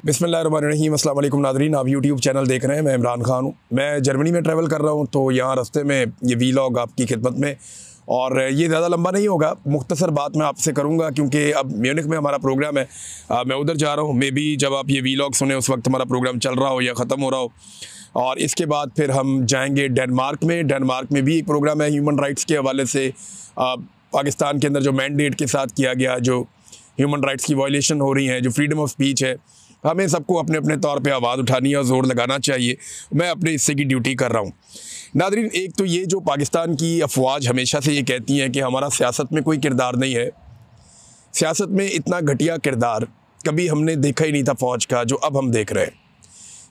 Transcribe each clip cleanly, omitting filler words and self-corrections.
बिस्मिल्लाहिर्रहमानिर्रहीम। अस्सलाम वालेकुम नाज़रीन, आप यूट्यूब चैनल देख रहे हैं। मैं इमरान खान हूँ। मैं जर्मनी में ट्रैवल कर रहा हूँ, तो यहाँ रास्ते में ये वीलॉग आपकी खिदमत में, और ये ज़्यादा लंबा नहीं होगा, मुख्तसर बात मैं आपसे करूँगा क्योंकि अब म्यूनिख में हमारा प्रोग्राम है। मैं उधर जा रहा हूँ। मे बी जब आप ये वीलॉग सुने उस वक्त हमारा प्रोग्राम चल रहा हो या ख़त्म हो रहा हो। और इसके बाद फिर हम जाएँगे डेनमार्क में। डेनमार्क में भी एक प्रोग्राम है ह्यूमन राइट्स के हवाले से। पाकिस्तान के अंदर जो मैंडेट के साथ किया गया, जो ह्यूमन राइट्स की वायलेशन हो रही हैं, जो फ्रीडम ऑफ स्पीच है, हमें सबको अपने अपने तौर पे आवाज़ उठानी है और ज़ोर लगाना चाहिए। मैं अपने हिस्से की ड्यूटी कर रहा हूँ। नाज़रीन, एक तो ये जो पाकिस्तान की अफवाज हमेशा से ये कहती हैं कि हमारा सियासत में कोई किरदार नहीं है। सियासत में इतना घटिया किरदार कभी हमने देखा ही नहीं था फ़ौज का, जो अब हम देख रहे हैं।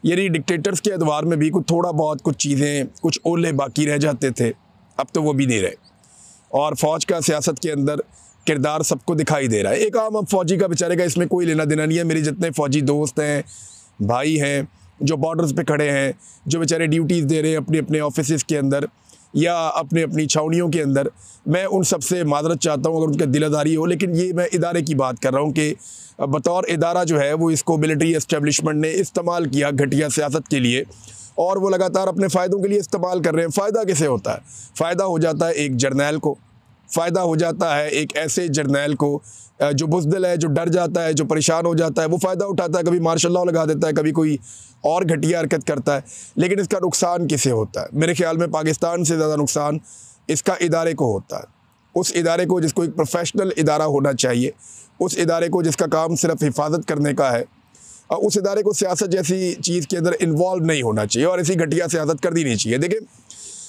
यानी डिक्टेटर्स के अदवार में भी कुछ थोड़ा बहुत कुछ चीज़ें, कुछ ओले बाकी रह जाते थे, अब तो वो भी नहीं रहे। और फ़ौज का सियासत के अंदर किरदार सबको दिखाई दे रहा है। एक आम अब फ़ौजी का बेचारे का इसमें कोई लेना देना नहीं है। मेरे जितने फ़ौजी दोस्त हैं, भाई हैं, जो बॉर्डर्स पे खड़े हैं, जो बेचारे ड्यूटीज़ दे रहे हैं अपने अपने ऑफिस के अंदर या अपने अपनी छावनियों के अंदर, मैं उन सब से माजरत चाहता हूँ अगर उनका दिलदारी हो। लेकिन ये मैं इदारे की बात कर रहा हूँ कि बतौर इदारा जो है वो इसको मिलिट्री एस्टेब्लिशमेंट ने इस्तेमाल किया घटिया सियासत के लिए, और वो लगातार अपने फ़ायदों के लिए इस्तेमाल कर रहे हैं। फ़ायदा किसे होता है? फ़ायदा हो जाता है एक जर्नैल को, फ़ायदा हो जाता है एक ऐसे जर्नैल को जो बुज़दिल है, जो डर जाता है, जो परेशान हो जाता है। वो फ़ायदा उठाता है, कभी मार्शल लॉ लगा देता है, कभी कोई और घटिया हरकत करता है। लेकिन इसका नुकसान किसे होता है? मेरे ख़्याल में पाकिस्तान से ज़्यादा नुकसान इसका इदारे को होता है। उस इदारे को जिसको एक प्रोफेशनल इदारा होना चाहिए, उस इदारे को जिसका काम सिर्फ हिफाजत करने का है, और उस इदारे को सियासत जैसी चीज़ के अंदर इन्वॉल्व नहीं होना चाहिए और ऐसी घटिया सियासत कर दी नहीं चाहिए। देखिए,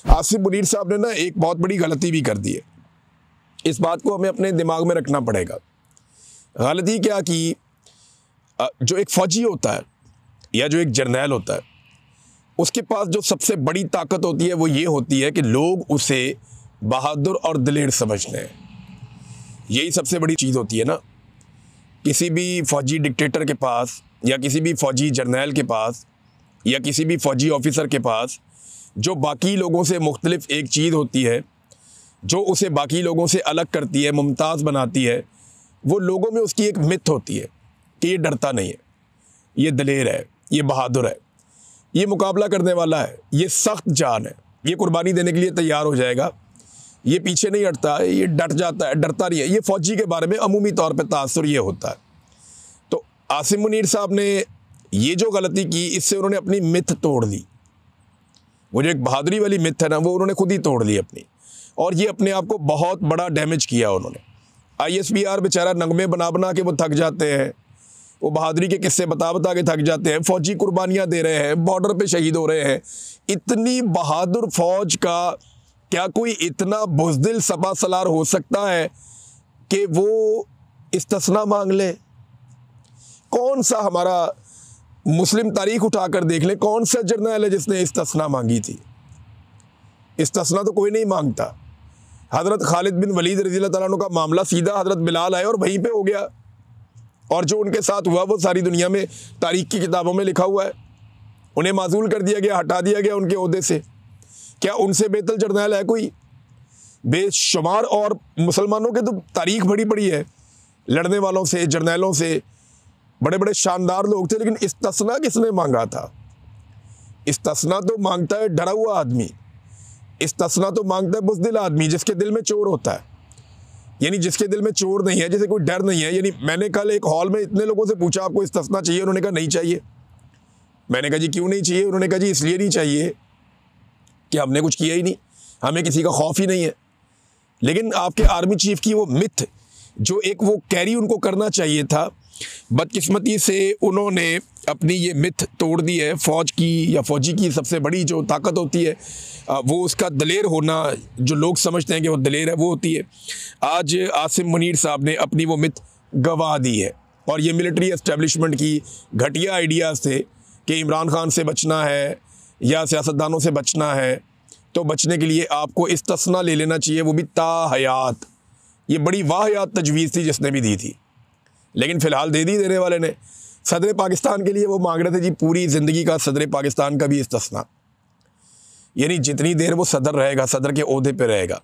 आसिफ मुनीर साहब ने ना एक बहुत बड़ी गलती भी कर दी है। इस बात को हमें अपने दिमाग में रखना पड़ेगा। गलती क्या की, जो एक फ़ौजी होता है या जो एक जर्नैल होता है, उसके पास जो सबसे बड़ी ताकत होती है वो ये होती है कि लोग उसे बहादुर और दिलेर समझते हैं। यही सबसे बड़ी चीज़ होती है ना। किसी भी फ़ौजी डिक्टेटर के पास या किसी भी फ़ौजी जर्नैल के पास या किसी भी फ़ौजी ऑफिसर के पास जो बाकी लोगों से मुख्तलिफ एक चीज़ होती है, जो उसे बाकी लोगों से अलग करती है, मुमताज़ बनाती है, वो लोगों में उसकी एक मिथ होती है कि ये डरता नहीं है, ये दलेर है, ये बहादुर है, ये मुकाबला करने वाला है, ये सख्त जान है, ये कुर्बानी देने के लिए तैयार हो जाएगा, ये पीछे नहीं हटता, ये डट जाता है, डरता नहीं है। ये फ़ौजी के बारे में अमूमी तौर पर तासुर ये होता है। तो आसिफ मुनीर साहब ने ये जो गलती की, इससे उन्होंने अपनी मिथ तोड़ दी। वो जो एक बहादुरी वाली मिथ है ना, वो उन्होंने खुद ही तोड़ ली अपनी, और ये अपने आप को बहुत बड़ा डैमेज किया उन्होंने। ISPR बेचारा नगमे बना बना के वो थक जाते हैं, वो बहादुरी के किस्से बता बता के थक जाते हैं। फ़ौजी कुर्बानियाँ दे रहे हैं, बॉर्डर पे शहीद हो रहे हैं। इतनी बहादुर फ़ौज का क्या कोई इतना बुज़दिल सपा सलार हो सकता है कि वो इस्तिस्ना मांग ले? कौन सा हमारा मुस्लिम तारीख उठाकर देख ले, कौन सा जर्नैल है जिसने इस्तिस्ना मांगी थी? इस्तिस्ना तो कोई नहीं मांगता। हज़रत खालिद बिन वलीद रज़ियल्लाहु तआला अन्हु का मामला सीधा हज़रत बिलाल आए और वहीं पे हो गया, और जो उनके साथ हुआ वो सारी दुनिया में तारीख़ की किताबों में लिखा हुआ है। उन्हें माज़ूल कर दिया गया, हटा दिया गया उनके ओहदे से। क्या उनसे बेहतर जर्नैल है कोई? बेशुमार और मुसलमानों के तो तारीख़ बड़ी बड़ी है, लड़ने वालों से, जर्नैलों से, बड़े बड़े शानदार लोग थे। लेकिन इस्तिस्ना किसने मांगा था? इस्तिस्ना तो मांगता है डरा हुआ आदमी, इस्तिस्ना तो मांगता है बुज़दिल आदमी, जिसके दिल में चोर होता है। यानी जिसके दिल में चोर नहीं है, जिसे कोई डर नहीं है। यानी मैंने कल एक हॉल में इतने लोगों से पूछा आपको इस्तिस्ना चाहिए? उन्होंने कहा नहीं चाहिए। मैंने कहा जी क्यों नहीं चाहिए? उन्होंने कहा जी इसलिए नहीं चाहिए कि हमने कुछ किया ही नहीं, हमें किसी का खौफ ही नहीं है। लेकिन आपके आर्मी चीफ की वो मिथ, जो एक वो कैरी उनको करना चाहिए था, बदकिस्मती से उन्होंने अपनी ये मिथ तोड़ दी है। फ़ौज की या फ़ौजी की सबसे बड़ी जो ताकत होती है वो उसका दलेर होना, जो लोग समझते हैं कि वो दलेर है, वो होती है। आज आसिफ मुनीर साहब ने अपनी वो मिथ गवा दी है, और ये मिलिट्री एस्टेब्लिशमेंट की घटिया आइडियाज़ थे कि इमरान खान से बचना है या सियासतदानों से बचना है, तो बचने के लिए आपको इस्तिस्ना ले लेना चाहिए, वो भी ताहयात। ये बड़ी वाहियात तजवीज़ थी जिसने भी दी थी, लेकिन फ़िलहाल दे दी देने वाले ने। सदर पाकिस्तान के लिए वो मांग रहे थे जी पूरी ज़िंदगी का सदर पाकिस्तान का भी इस्तिस्ना। यानी जितनी देर वो सदर रहेगा, सदर के ओहदे पे रहेगा,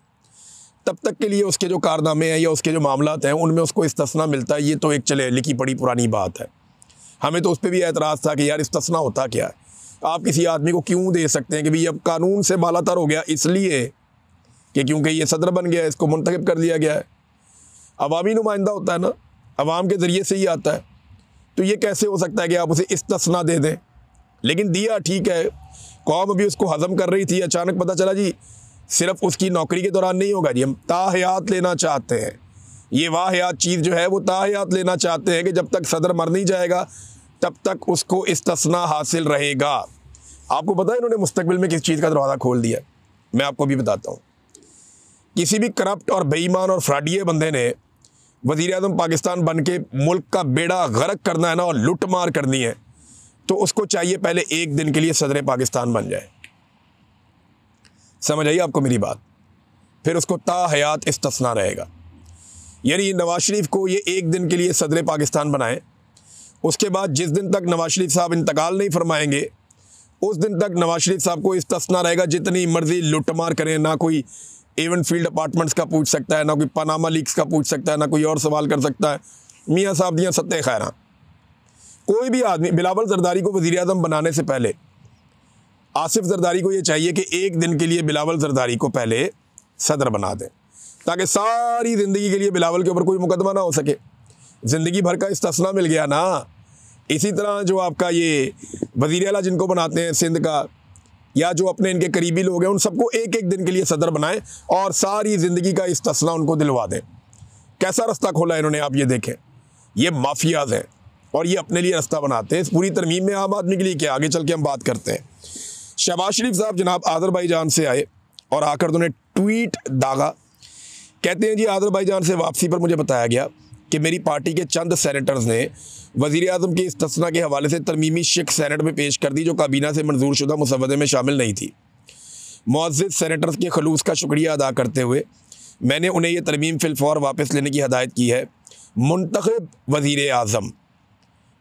तब तक के लिए उसके जो कारनामे हैं या उसके जो मामलात हैं उनमें उसको इस्तिस्ना मिलता है। ये तो एक चले लिखी पड़ी पुरानी बात है। हमें तो उस पर भी एतराज़ था कि यार इस्तिस्ना होता क्या है, आप किसी आदमी को क्यों दे सकते हैं कि भाई अब कानून से बालातर हो गया इसलिए कि क्योंकि ये सदर बन गया है, इसको मुंतखब कर लिया गया है, अवामी नुमाइंदा होता है ना, अवाम के ज़रिए से ही आता है, तो ये कैसे हो सकता है कि आप उसे इस्तिस्ना दे दें। लेकिन दिया, ठीक है, कौम अभी उसको हज़म कर रही थी, अचानक पता चला जी सिर्फ उसकी नौकरी के दौरान नहीं होगा जी, हम ताहयात लेना चाहते हैं। ये वाहयात चीज़ जो है वो ताहयात लेना चाहते हैं कि जब तक सदर मर नहीं जाएगा तब तक उसको इस्तिस्ना हासिल रहेगा। आपको पता है इन्होंने मुस्तकबिल में किस चीज़ का दरवाज़ा खोल दिया, मैं आपको भी बताता हूँ। किसी भी करप्ट और बेईमान और फ्रॉडिये बंदे ने वज़ीर आज़म पाकिस्तान बन के मुल्क का बेड़ा गर्क करना है ना और लुट मार करनी है, तो उसको चाहिए पहले एक दिन के लिए सदर पाकिस्तान बन जाए। समझ आई आपको मेरी बात? फिर उसको ताहयात इस्तिस्ना रहेगा। यानी नवाज शरीफ को ये एक दिन के लिए सदर पाकिस्तान बनाए, उसके बाद जिस दिन तक नवाज शरीफ साहब इंतकाल नहीं फरमाएंगे उस दिन तक नवाज शरीफ साहब को इस्तिस्ना रहेगा, जितनी मर्जी लुटमार करें, ना कोई एवन फील्ड अपार्टमेंट्स का पूछ सकता है, ना कोई पनामा लीक्स का पूछ सकता है, ना कोई और सवाल कर सकता है। मियाँ साहब दियाँ सत्ते खैरा। कोई भी आदमी बिलावल जरदारी को वज़ीर आज़म बनाने से पहले आसिफ जरदारी को ये चाहिए कि एक दिन के लिए बिलावल जरदारी को पहले सदर बना दें, ताकि सारी ज़िंदगी के लिए बिलावल के ऊपर कोई मुकदमा ना हो सके। ज़िंदगी भर का इस्तिस्ना मिल गया ना। इसी तरह जो आपका ये वज़ीर आला जिनको बनाते हैं सिंध का, या जो अपने इनके करीबी लोग हैं, उन सबको एक एक दिन के लिए सदर बनाएं और सारी ज़िंदगी का इस्तिस्ना उनको दिलवा दें। कैसा रास्ता खोला इन्होंने, आप ये देखें। ये माफियाज हैं और ये अपने लिए रास्ता बनाते हैं। इस पूरी तरमीम में आम आदमी के लिए क्या, आगे चल के हम बात करते हैं। शहबाज शरीफ साहब जनाब आज़रबाईजान से आए और आकर उन्होंने ट्वीट दागा। कहते हैं जी आज़रबाईजान से वापसी पर मुझे बताया गया कि मेरी पार्टी के चंद सेनेटर्स ने वज़ीर आज़म के इस्तिस्ना के हवाले से तरमीमी शिक सेनेट में पेश कर दी, जो काबीना से मंजूर शुदा मुसवदे में शामिल नहीं थी। मुअज़्ज़िज़ सेनेटर्स के खलूस का शुक्रिया अदा करते हुए मैंने उन्हें यह तरमीम फिलफौर वापस लेने की हदायत की है। मुंतखब वज़ीर आज़म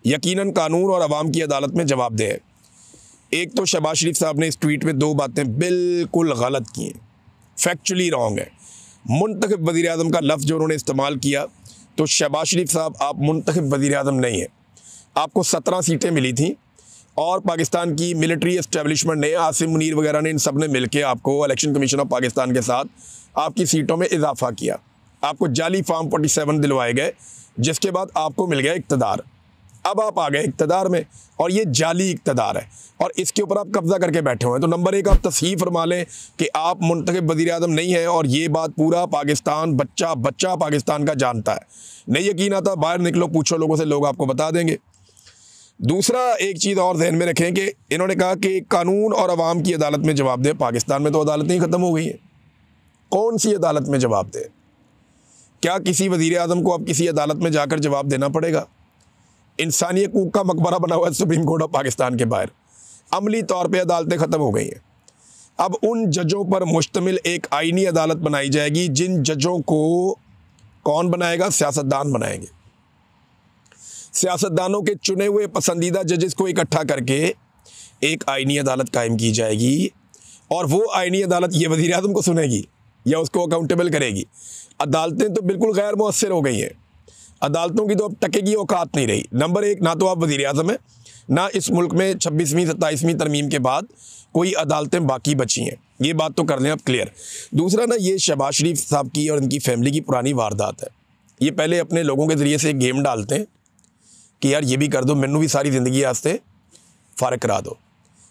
यकीनन कानून और अवाम की अदालत में जवाबदेह है। एक तो शहबाज शरीफ साहब ने इस ट्वीट में दो बातें बिल्कुल गलत की हैं, फैक्चुअली रॉन्ग है। मुंतखब वज़ीर आज़म का लफ्ज़ जो उन्होंने इस्तेमाल किया, तो शहबाज शरीफ साहब आप मुंतखब वज़ीर आज़म नहीं है। आपको 17 सीटें मिली थी और पाकिस्तान की मिलिट्री एस्टेब्लिशमेंट ने, आसिम मुनीर वगैरह ने, इन सब ने मिलकर आपको इलेक्शन कमीशन ऑफ पाकिस्तान के साथ आपकी सीटों में इजाफा किया। आपको जाली फॉर्म 47 दिलवाए गए, जिसके बाद आपको मिल गया इक़्तिदार। अब आप आ गए इक़्तिदार में और ये जाली इक़्तिदार है और इसके ऊपर आप कब्ज़ा करके बैठे हुए हैं। तो नंबर एक, आप तस्हीह फरमा लें कि आप मुंतखब वज़ीर आज़म नहीं हैं और ये बात पूरा पाकिस्तान, बच्चा बच्चा पाकिस्तान का जानता है। नहीं यकीन आता, बाहर निकलो, पूछो लोगों से, लोग आपको बता देंगे। दूसरा, एक चीज़ और ज़हन में रखें कि इन्होंने कहा कि कानून और अवाम की अदालत में जवाब दे। पाकिस्तान में तो अदालतें ही ख़त्म हो गई हैं, कौन सी अदालत में जवाब दे? क्या किसी वज़ीर आज़म को अब किसी अदालत में जाकर जवाब देना पड़ेगा? इंसानी हकूक़ का मकबरा बना हुआ है सुप्रीम कोर्ट ऑफ पाकिस्तान के बाहर। अमली तौर पे अदालतें ख़त्म हो गई हैं। अब उन जजों पर मुश्तमिल एक आईनी अदालत बनाई जाएगी, जिन जजों को कौन बनाएगा? सियासतदान बनाएंगे। सियासतदानों के चुने हुए पसंदीदा जजेस को इकट्ठा करके एक आईनी अदालत कायम की जाएगी और वो आईनी अदालत ये वज़ीर आज़म को सुनेगी या उसको अकाउंटेबल करेगी। अदालतें तो बिल्कुल गैर मुअस्सिर हो गई हैं। अदालतों की तो अब टके की औकात नहीं रही। नंबर एक, ना तो आप वज़ीर आज़म हैं, ना इस मुल्क में 26वीं 27वीं तरमीम के बाद कोई अदालतें बाकी बची हैं। ये बात तो कर लें आप क्लियर। दूसरा ना, ये शहबाज शरीफ साहब की और इनकी फैमिली की पुरानी वारदात है। ये पहले अपने लोगों के ज़रिए से एक गेम डालते हैं कि यार ये भी कर दो, मैनू भी सारी ज़िंदगी वास्ते फ़ारिग करा दो,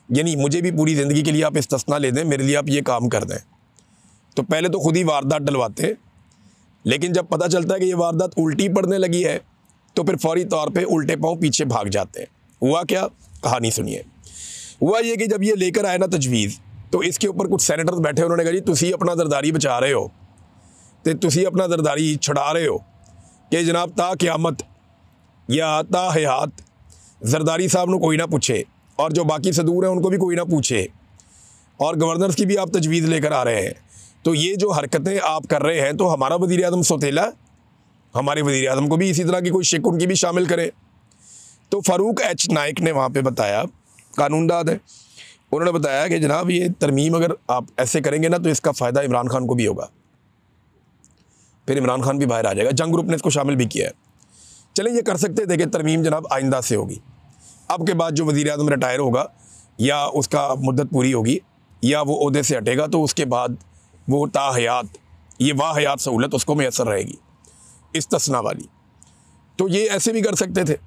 यानी मुझे भी पूरी ज़िंदगी के लिए आप इस्तिस्ना ले दें, मेरे लिए आप ये काम कर दें। तो पहले तो खुद ही वारदात डलवाते हैं, लेकिन जब पता चलता है कि ये वारदात उल्टी पड़ने लगी है तो फिर फौरी तौर पे उल्टे पाँव पीछे भाग जाते हैं। हुआ क्या, कहानी सुनिए। हुआ ये कि जब ये लेकर आए ना तजवीज़, तो इसके ऊपर कुछ सेनेटर्स बैठे, उन्होंने कहा जी तुसी अपना जरदारी बचा रहे हो, तो तुसी अपना जरदारी छड़ा रहे हो कि जनाब ता क़यामत या ता हयात जरदारी साहब को कोई ना पूछे और जो बाकी सदूर हैं उनको भी कोई ना पूछे, और गवर्नर्स की भी आप तजवीज़ लेकर आ रहे हैं। तो ये जो हरकतें आप कर रहे हैं, तो हमारा वज़ीर आज़म सौतेला, हमारे वज़ीर आज़म को भी इसी तरह की कोई शिक उनकी भी शामिल करें। तो फ़ारूक एच नाइक ने वहाँ पे बताया, कानूनदाद है, उन्होंने बताया कि जनाब ये तरमीम अगर आप ऐसे करेंगे ना तो इसका फ़ायदा इमरान खान को भी होगा, फिर इमरान खान भी बाहर आ जाएगा। जंग ग्रुप ने इसको शामिल भी किया है। चलें ये कर सकते थे कि तरमीम जनाब आइंदा से होगी, अब के बाद जो वज़ीर आज़म रिटायर होगा या उसका मुद्दत पूरी होगी या वो ओहदे से हटेगा तो उसके बाद वो ताहयात ये वाहयात सहूलत उसको मैसर रहेगी इस्तिस्ना वाली। तो ये ऐसे भी कर सकते थे,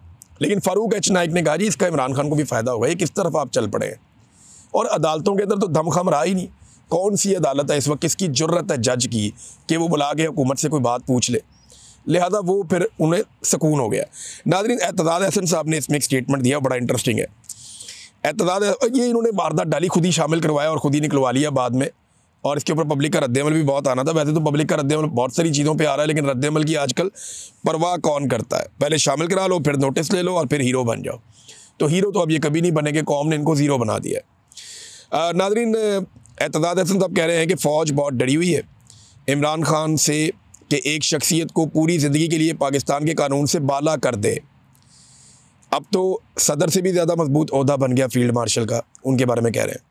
लेकिन फ़ारूक एच नाइक ने कहा जी इसका इमरान खान को भी फ़ायदा होगा, ये किस तरफ आप चल पड़े हैं। और अदालतों के अंदर तो दमखम रहा ही नहीं। कौन सी अदालत है इस वक्त, किसकी जुर्रत है जज की कि वो बुला के हुकूमत से कोई बात पूछ ले, लिहाजा वो फिर उन्हें सुकून हो गया। नाज़रीन, एतज़ाज़ अहसन साहब ने इसमें एक स्टेटमेंट दिया, बड़ा इंटरेस्टिंग है। एतज़ाज़ ये इन्होंने वारदात डाली, खुद ही शामिल करवाया और खुद ही निकलवा लिया बाद में, और इसके ऊपर पब्लिक का रद्दअमल भी बहुत आना था। वैसे तो पब्लिक का रद्दअमल बहुत सारी चीज़ों पे आ रहा है, लेकिन रद्दअमल की आजकल परवाह कौन करता है। पहले शामिल करा लो, फिर नोटिस ले लो और फिर हीरो बन जाओ। तो हीरो तो अब ये कभी नहीं बनेंगे, कौम ने इनको ज़ीरो बना दिया है। नाज़रीन, एतज़ाज़ अहसन साहब कह रहे हैं कि फ़ौज बहुत डरी हुई है इमरान खान से कि एक शख्सियत को पूरी ज़िंदगी के लिए पाकिस्तान के कानून से बाला कर दे। अब तो सदर से भी ज़्यादा मजबूत ओहदा बन गया फील्ड मार्शल का, उनके बारे में कह रहे हैं।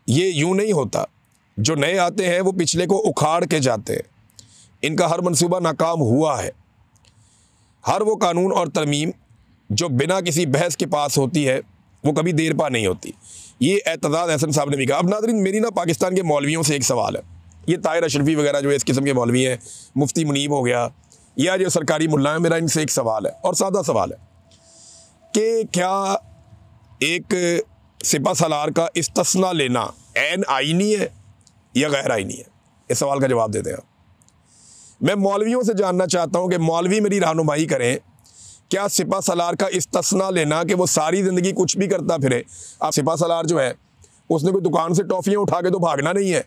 ये यूँ नहीं होता, जो नए आते हैं वो पिछले को उखाड़ के जाते हैं। इनका हर मंसूबा नाकाम हुआ है। हर वो कानून और तरमीम जो बिना किसी बहस के पास होती है वो कभी देर पा नहीं होती। ये एतज़ाज़ अहसन साहब ने भी कहा। अब नाज़रीन, मेरी ना पाकिस्तान के मौलवियों से एक सवाल है। ये ताहिर अशरफी वगैरह जो इस किस्म के मौलवी हैं, मुफ्ती मुनीब हो गया या जो सरकारी मुल्ला है, मेरा इनसे एक सवाल है और सादा सवाल है कि क्या एक सिपा सलार का इस्तिस्ना लेना ऐन आईनी है या गैर आईनी है? इस सवाल का जवाब देते हैं। मैं मौलवियों से जानना चाहता हूँ कि मौलवी मेरी रहनुमाई करें, क्या सिपा सलार का इस्तिस्ना लेना कि वो सारी ज़िंदगी कुछ भी करता फिरे। अब सिपा सलार जो है उसने कोई दुकान से टॉफ़ियाँ उठा के तो भागना नहीं है,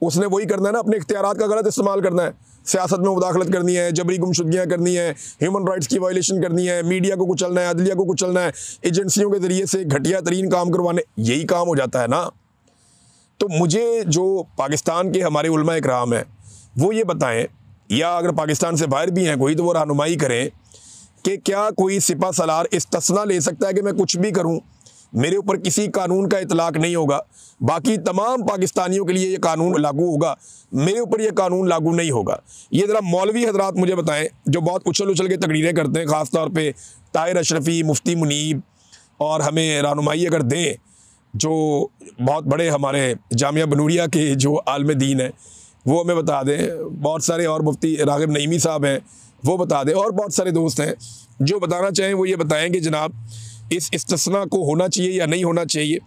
उसने वही करना है ना, अपने इख्तियारात का गलत इस्तेमाल करना है, सियासत में मुदाखलत करनी है, जबरी गुमशुदगियाँ करनी है, ह्यूमन राइट्स की वायलेशन करनी है, मीडिया को कुचलना है, अदलिया को कुचलना है, एजेंसियों के ज़रिए से घटिया तरीन काम करवाने, यही काम हो जाता है ना। तो मुझे जो पाकिस्तान के हमारे उलमा इकराम हैं वो ये बताएं, या अगर पाकिस्तान से बाहर भी हैं कोई तो वो रहनुमाई करें कि क्या कोई सिपा सलार इस्तिस्ना ले सकता है कि मैं कुछ भी करूं, मेरे ऊपर किसी कानून का इतलाक़ नहीं होगा, बाकी तमाम पाकिस्तानियों के लिए ये कानून लागू होगा, मेरे ऊपर ये कानून लागू नहीं होगा। ये ज़रा मौलवी हजरात मुझे बताएं जो बहुत उछल उछल के तकरीरें करते हैं, ख़ास तौर पे ताहिर अशरफी, मुफ्ती मुनीब, और हमें रहनुमाई अगर दें जो बहुत बड़े हमारे जामिया बनूरिया के जो आलम दीन हैं वो हमें बता दें। बहुत सारे और मुफ्ती राग़िब नईमी साहब हैं वो बता दें, और बहुत सारे दोस्त हैं जो बताना चाहें वो ये बताएं कि जनाब इस इस्तिस्ना को होना चाहिए या नहीं होना चाहिए,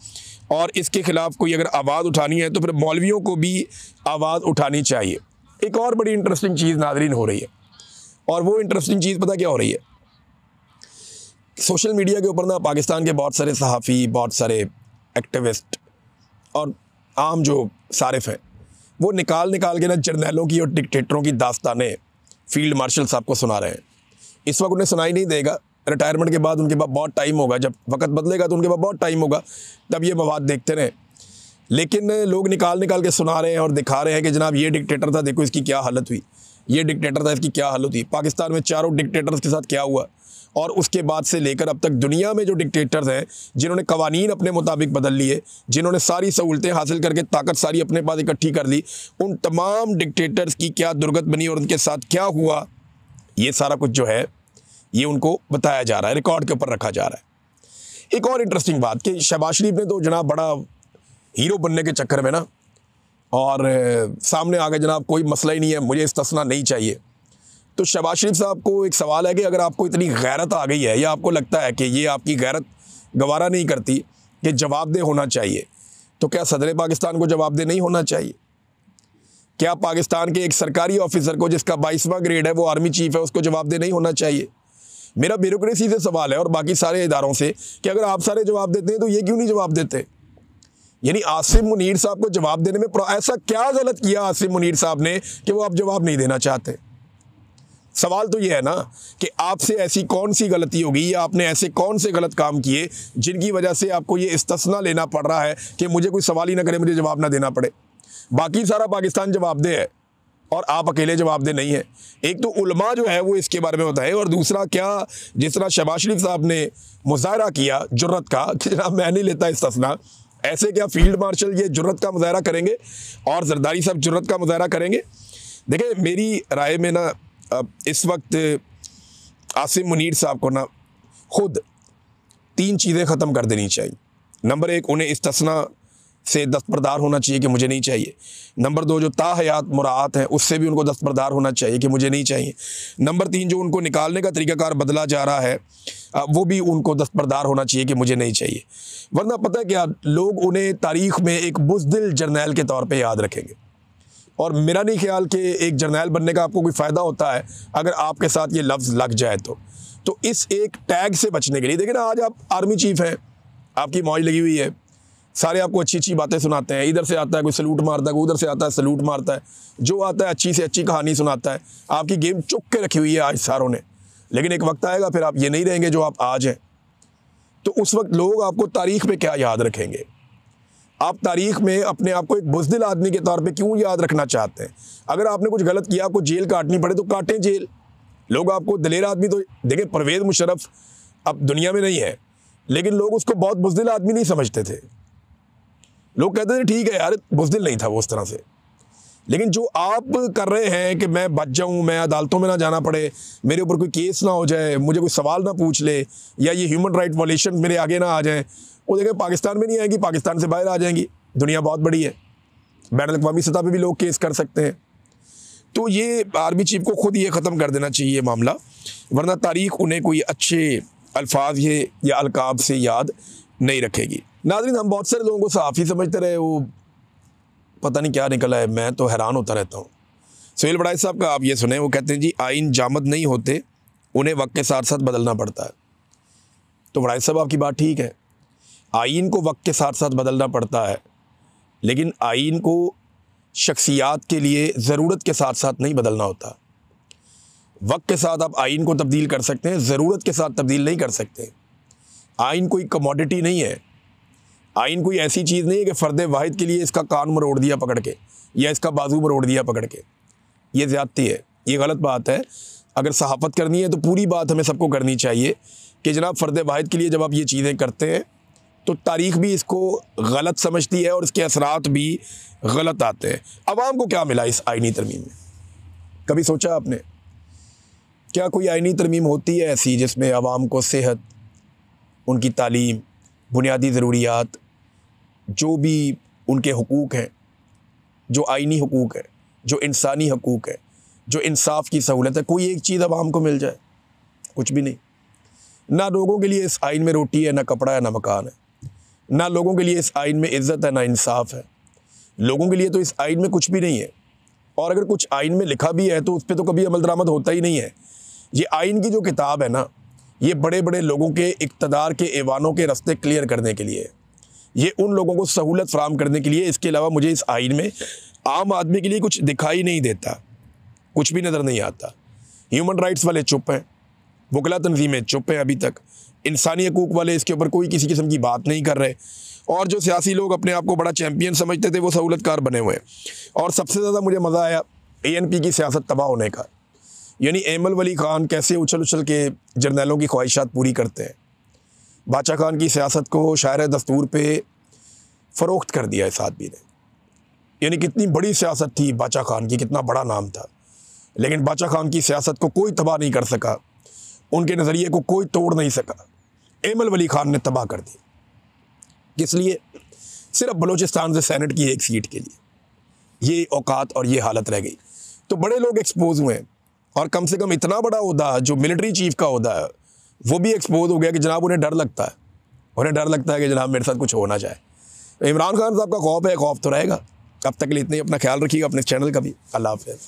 और इसके ख़िलाफ़ कोई अगर आवाज़ उठानी है तो फिर मौलवियों को भी आवाज़ उठानी चाहिए। एक और बड़ी इंटरेस्टिंग चीज़ नाज़रीन हो रही है, और वो इंटरेस्टिंग चीज़ पता क्या हो रही है? सोशल मीडिया के ऊपर ना पाकिस्तान के बहुत सारे सहाफ़ी, बहुत सारे एक्टिविस्ट और आम जो सारिफ हैं वो निकाल के ना जर्नैलों की और डिक्टेटरों की दास्तानें फील्ड मार्शल साहब को सुना रहे हैं। इस वक्त उन्हें सुनाई नहीं देगा, रिटायरमेंट के बाद उनके पास बहुत टाइम होगा, जब वक्त बदलेगा तो उनके पास बहुत टाइम होगा, तब ये मवाद देखते रहें। लेकिन लोग निकाल के सुना रहे हैं और दिखा रहे हैं कि जनाब ये डिक्टेटर था, देखो इसकी क्या हालत हुई, ये डिक्टेटर था, इसकी क्या हालत हुई। पाकिस्तान में चारों डिक्टेटर्स के साथ क्या हुआ, और उसके बाद से लेकर अब तक दुनिया में जो डिक्टेटर्स हैं जिन्होंने कवानीन अपने मुताबिक बदल लिए, जिन्होंने सारी सहूलतें हासिल करके ताकत सारी अपने पास इकट्ठी कर ली, उन तमाम डिक्टेटर्स की क्या दुर्गत बनी और उनके साथ क्या हुआ, ये सारा कुछ जो है ये उनको बताया जा रहा है, रिकॉर्ड के ऊपर रखा जा रहा है। एक और इंटरेस्टिंग बात कि शहबाज शरीफ ने तो जनाब बड़ा हीरो बनने के चक्कर में ना, और सामने आ गए जनाब कोई मसला ही नहीं है, मुझे इस्तिस्ना नहीं चाहिए। तो शहबाज शरीफ साहब को एक सवाल है कि अगर आपको इतनी गैरत आ गई है या आपको लगता है कि ये आपकी गैरत गवारा नहीं करती कि जवाबदेह होना चाहिए, तो क्या सदर पाकिस्तान को जवाबदेह नहीं होना चाहिए? क्या पाकिस्तान के एक सरकारी ऑफिसर को जिसका 22वां ग्रेड है, वो आर्मी चीफ है, उसको जवाबदेह नहीं होना चाहिए? मेरा ब्यूरोक्रेसी से सवाल है और बाकी सारे इदारों से कि अगर आप सारे जवाब देते हैं तो ये क्यों नहीं जवाब देते? यानी आसिम मुनीर साहब को जवाब देने में ऐसा क्या गलत किया आसिम मुनीर साहब ने कि वो आप जवाब नहीं देना चाहते? सवाल तो ये है ना कि आपसे ऐसी कौन सी गलती होगी या आपने ऐसे कौन से गलत काम किए जिनकी वजह से आपको ये इस्तिस्ना लेना पड़ रहा है कि मुझे कोई सवाल ही ना करे, मुझे जवाब ना देना पड़े। बाकी सारा पाकिस्तान जवाबदेह है और आप अकेले जवाबदेह नहीं है। एक तो उलमा जो है वो इसके बारे में बताएं, और दूसरा क्या जिस तरह शहबाज शरीफ साहब ने मुजाहरा किया जुर्रत का कि जनाब मैं नहीं लेता इस्तिस्ना, ऐसे क्या फील्ड मार्शल ये जुर्रत का मुजाहरा करेंगे और जरदारी साहब जुर्रत का मुजाहरा करेंगे? देखिए मेरी राय में ना इस वक्त आसिम मुनीर साहब को ना खुद 3 चीज़ें ख़त्म कर देनी चाहिए। नंबर 1, उन्हें इस्तिस्ना से दस्तबरदार होना चाहिए कि मुझे नहीं चाहिए। नंबर 2, जो ताहयात मुराआत है उससे भी उनको दस्तबरदार होना चाहिए कि मुझे नहीं चाहिए। नंबर 3, जो उनको निकालने का तरीक़ाकार बदला जा रहा है वो भी उनको दस्तबरदार होना चाहिए कि मुझे नहीं चाहिए। वरना पता है क्या, लोग उन्हें तारीख़ में एक बुज़दिल जर्नैल के तौर पे याद रखेंगे। और मेरा नहीं ख्याल कि एक जर्नैल बनने का आपको कोई फ़ायदा होता है अगर आपके साथ ये लफ्ज़ लग जाए तो इस एक टैग से बचने के लिए, देखिए ना, आज आप आर्मी चीफ़ हैं, आपकी मौज लगी हुई है, सारे आपको अच्छी अच्छी बातें सुनाते हैं, इधर से आता है कोई सलूट मारता है, कोई उधर से आता है सलूट मारता है, जो आता है अच्छी से अच्छी कहानी सुनाता है। आपकी गेम चुक के रखी हुई है आज सारों ने, लेकिन एक वक्त आएगा फिर आप ये नहीं रहेंगे जो आप आज हैं। तो उस वक्त लोग आपको तारीख़ में क्या याद रखेंगे? आप तारीख़ में अपने आप को एक बुज़दिल आदमी के तौर पे क्यों याद रखना चाहते हैं? अगर आपने कुछ गलत किया, आपको जेल काटनी पड़े तो काटें जेल। लोग आपको दलेर आदमी, तो देखिए परवेज़ मुशर्रफ अब दुनिया में नहीं है, लेकिन लोग उसको बहुत बुज़दिल आदमी नहीं समझते थे। लोग कहते थे ठीक है यार, बुज़दिल नहीं था वो उस तरह से। लेकिन जो आप कर रहे हैं कि मैं बच जाऊं, मैं अदालतों में ना जाना पड़े, मेरे ऊपर कोई केस ना हो जाए, मुझे कोई सवाल ना पूछ ले, या ये ह्यूमन राइट वायलेशन मेरे आगे ना आ जाए, वो देखें पाकिस्तान में नहीं आएंगी, पाकिस्तान से बाहर आ जाएंगी। दुनिया बहुत बड़ी है, बैनुल अक़वामी सतह पे भी लोग केस कर सकते हैं। तो ये आर्मी चीफ को खुद ये ख़त्म कर देना चाहिए मामला, वरना तारीख़ उन्हें कोई अच्छे अल्फाज ये या अलकाब से याद नहीं रखेगी। नाज़रीन, हम बहुत सारे लोगों को सहाफ़ी समझते रहे, वो पता नहीं क्या निकला है, मैं तो हैरान होता रहता हूँ। सुहेल बड़ाई साहब का आप ये सुने, वो कहते हैं जी आइन जामद नहीं होते, उन्हें वक्त के साथ साथ बदलना पड़ता है। तो बड़ाई साहब आपकी बात ठीक है, आइन को वक्त के साथ साथ बदलना पड़ता है, लेकिन आइन को शख्सियात के लिए ज़रूरत के साथ साथ नहीं बदलना होता। वक्त के साथ आप आइन को तब्दील कर सकते हैं, ज़रूरत के साथ तब्दील नहीं कर सकते। आइन कोई कमोडिटी नहीं है, आइन कोई ऐसी चीज़ नहीं है कि फ़र्द वाहिद के लिए इसका कान मरोड़ दिया पकड़ के या इसका बाजू मरोड़ दिया पकड़ के। ये ज़्यादती है, ये गलत बात है। अगर सहाफ़त करनी है तो पूरी बात हमें सबको करनी चाहिए कि जनाब फ़र्द वाहिद के लिए जब आप ये चीज़ें करते हैं तो तारीख़ भी इसको गलत समझती है और इसके असरात भी गलत आते हैं। अवाम को क्या मिला इस आइनी तरमीम में? कभी सोचा आपने? क्या कोई आइनी तरमीम होती है ऐसी जिसमें अवाम को सेहत, उनकी तालीम, बुनियादी ज़रूरियात, जो भी उनके हुकूक़ हैं, जो आइनी हुकूक़ हैं, जो इंसानी हुकूक़ हैं, जो इंसाफ की सहूलत है, कोई एक चीज़ अवाम को मिल जाए? कुछ भी नहीं। ना लोगों के लिए इस आइन में रोटी है, ना कपड़ा है, ना मकान है। ना लोगों के लिए इस आइन में इज़्ज़त है, ना इंसाफ है। लोगों के लिए तो इस आइन में कुछ भी नहीं है, और अगर कुछ आइन में लिखा भी है तो उस पर तो कभी अमल दरामद होता ही नहीं है। ये आइन की जो किताब है ना, ये बड़े बड़े लोगों के इक़्तिदार के ऐवानों के रास्ते क्लियर करने के लिए, ये उन लोगों को सहूलत फ़राहम करने के लिए। इसके अलावा मुझे इस आइन में आम आदमी के लिए कुछ दिखाई नहीं देता, कुछ भी नज़र नहीं आता। ह्यूमन राइट्स वाले चुप हैं, वकला तंजीमें चुप हैं, अभी तक इंसानी हकूक़ वाले इसके ऊपर कोई किसी किस्म की बात नहीं कर रहे, और जो सियासी लोग अपने आप को बड़ा चैम्पियन समझते थे वो सहूलतकार बने हुए हैं। और सबसे ज़्यादा मुझे मज़ा आया ANP की सियासत तबाह होने का, यानी एमल वली ख़ान कैसे उछल उछल के जर्नैलों की ख्वाहिशात पूरी करते हैं। बादशाह खान की सियासत को शायर दस्तूर पे फ़रोख्त कर दिया इस आदमी ने। यानी कितनी बड़ी सियासत थी बादशाह खान की, कितना बड़ा नाम था, लेकिन बादशाह खान की सियासत को कोई तबाह नहीं कर सका, उनके नज़रिए को कोई तोड़ नहीं सका। एमल वली ख़ान ने तबाह कर दी। किस लिए? सिर्फ बलूचिस्तान से सेनेट की एक सीट के लिए ये औकात और ये हालत रह गई। तो बड़े लोग एक्सपोज हुए हैं, और कम से कम इतना बड़ा ओहदा जो मिलिट्री चीफ का ओहदा है वो भी एक्सपोज हो गया कि जनाब उन्हें डर लगता है, उन्हें डर लगता है कि जनाब मेरे साथ कुछ हो ना जाए। इमरान खान साहब का खौफ है, खौफ तो रहेगा। अब तक के लिए इतना ही, अपना ख्याल रखिएगा, अपने चैनल का भी। अल्लाह हाफ़िज़।